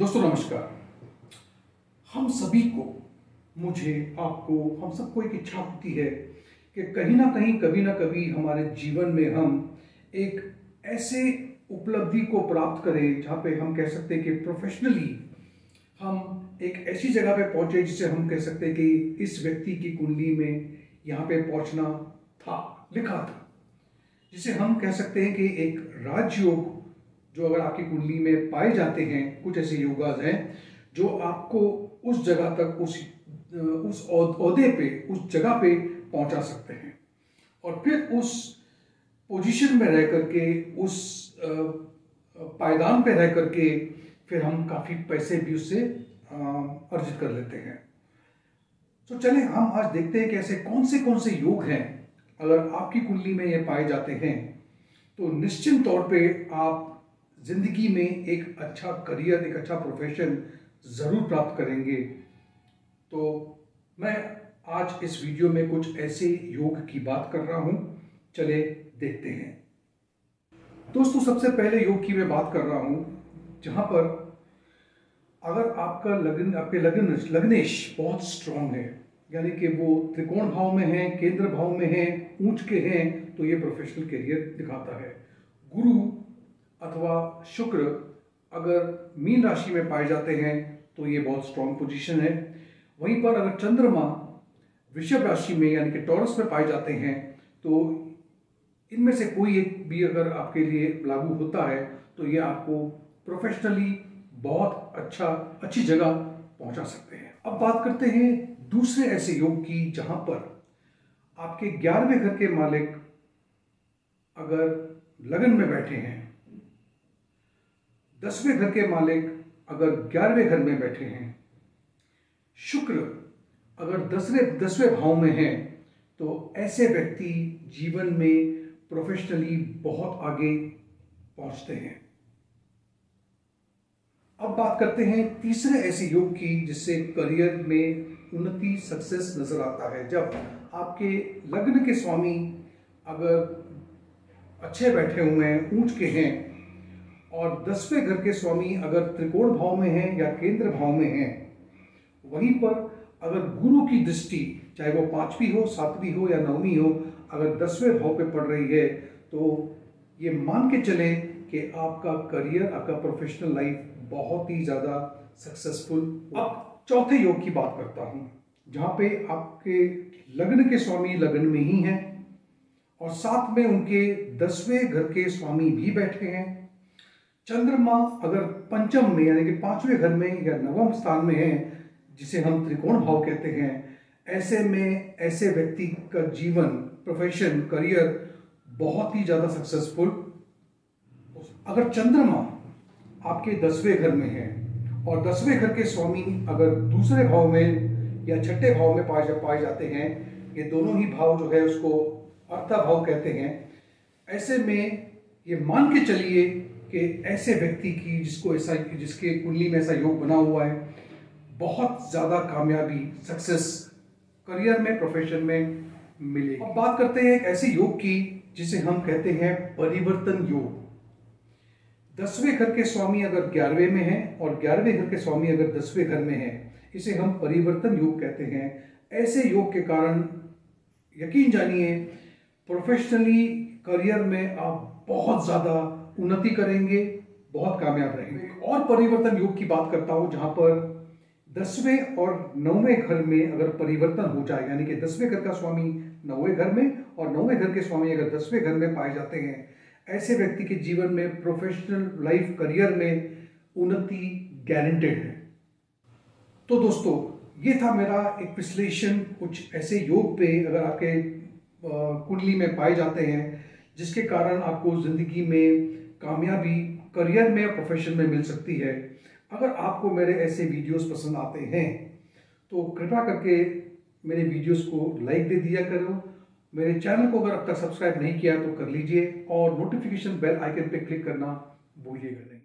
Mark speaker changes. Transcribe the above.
Speaker 1: दोस्तों नमस्कार। हम सभी को, मुझे, आपको, हम सबको एक इच्छा होती है कि कहीं ना कहीं कभी ना कभी हमारे जीवन में हम एक ऐसे उपलब्धि को प्राप्त करें जहाँ पे हम कह सकते हैं कि प्रोफेशनली हम एक ऐसी जगह पे पहुंचे जिसे हम कह सकते हैं कि इस व्यक्ति की कुंडली में यहाँ पे पहुंचना था, लिखा था, जिसे हम कह सकते हैं कि एक राजयोग जो अगर आपकी कुंडली में पाए जाते हैं। कुछ ऐसे योगाज हैं जो आपको उस जगह तक, उस ओहदे पे, उस जगह पे पहुंचा सकते हैं और फिर उस पोजीशन में रह करके, उस पायदान पे रह करके फिर हम काफ़ी पैसे भी उससे अर्जित कर लेते हैं। तो चलें हम आज देखते हैं कि ऐसे कौन से योग हैं अगर आपकी कुंडली में ये पाए जाते हैं तो निश्चित तौर पे आप जिंदगी में एक अच्छा करियर, एक अच्छा प्रोफेशन जरूर प्राप्त करेंगे। तो मैं आज इस वीडियो में कुछ ऐसे योग की बात कर रहा हूं, चले देखते हैं। दोस्तों सबसे पहले योग की मैं बात कर रहा हूं जहां पर अगर आपका लग्नेश बहुत स्ट्रांग है, यानी कि वो त्रिकोण भाव में है, केंद्र भाव में है, ऊंच के हैं, तो ये प्रोफेशनल करियर दिखाता है। गुरु अथवा शुक्र अगर मीन राशि में पाए जाते हैं तो ये बहुत स्ट्रांग पोजीशन है। वहीं पर अगर चंद्रमा वृषभ राशि में यानी कि टॉरस में पाए जाते हैं तो इनमें से कोई एक भी अगर आपके लिए लागू होता है तो ये आपको प्रोफेशनली बहुत अच्छी जगह पहुंचा सकते हैं। अब बात करते हैं दूसरे ऐसे योग की जहां पर आपके 11वें घर के मालिक अगर लगन में बैठे हैं, 10वें घर के मालिक अगर 11वें घर में बैठे हैं, शुक्र अगर 10वें भाव में है, तो ऐसे व्यक्ति जीवन में प्रोफेशनली बहुत आगे पहुंचते हैं। अब बात करते हैं तीसरे ऐसे योग की जिससे करियर में उन्नति, सक्सेस नजर आता है। जब आपके लग्न के स्वामी अगर अच्छे बैठे हुए हैं, ऊंच के हैं, और 10वें घर के स्वामी अगर त्रिकोण भाव में हैं या केंद्र भाव में हैं, वहीं पर अगर गुरु की दृष्टि चाहे वो 5वीं हो, 7वीं हो या 9वीं हो, अगर 10वें भाव पे पड़ रही है तो ये मान के चलें कि आपका करियर, आपका प्रोफेशनल लाइफ बहुत ही ज़्यादा सक्सेसफुल। अब चौथे योग की बात करता हूँ जहाँ पे आपके लग्न के स्वामी लगन में ही हैं और साथ में उनके 10वें घर के स्वामी भी बैठे हैं। चंद्रमा अगर पंचम में यानी कि 5वें घर में या 9वें स्थान में है, जिसे हम त्रिकोण भाव कहते हैं, ऐसे में ऐसे व्यक्ति का जीवन, प्रोफेशन, करियर बहुत ही ज्यादा सक्सेसफुल। अगर चंद्रमा आपके 10वें घर में है और 10वें घर के स्वामी अगर दूसरे भाव में या छठे भाव में पाए जाते हैं, ये दोनों ही भाव जो है उसको अर्था भाव कहते हैं, ऐसे में ये मान के चलिए कि ऐसे व्यक्ति की जिसके कुंडली में ऐसा योग बना हुआ है, बहुत ज्यादा कामयाबी, सक्सेस करियर में, प्रोफेशन में मिलेगी। अब बात करते हैं एक ऐसे योग की जिसे हम कहते हैं परिवर्तन योग। 10वें घर के स्वामी अगर 11वें में है और 11वें घर के स्वामी अगर 10वें घर में है, इसे हम परिवर्तन योग कहते हैं। ऐसे योग के कारण यकीन जानिए प्रोफेशनली करियर में आप बहुत ज्यादा उन्नति करेंगे, बहुत कामयाब रहेंगे। और परिवर्तन योग की बात करता हूं जहां पर 10वें और 9वें घर में अगर परिवर्तन हो जाए, यानी कि 10वें घर का स्वामी 9वें घर में और 9वें घर के स्वामी अगर 10वें घर में पाए जाते हैं, ऐसे व्यक्ति के जीवन में प्रोफेशनल लाइफ, करियर में उन्नति गारंटेड है। तो दोस्तों ये था मेरा एक विश्लेषण कुछ ऐसे योग पे अगर आपके कुंडली में पाए जाते हैं जिसके कारण आपको जिंदगी में कामयाबी करियर में या प्रोफेशन में मिल सकती है। अगर आपको मेरे ऐसे वीडियोस पसंद आते हैं तो कृपया करके मेरे वीडियोस को लाइक दे दिया करो। मेरे चैनल को अगर अब तक सब्सक्राइब नहीं किया तो कर लीजिए और नोटिफिकेशन बेल आइकन पे क्लिक करना भूलिएगा नहीं।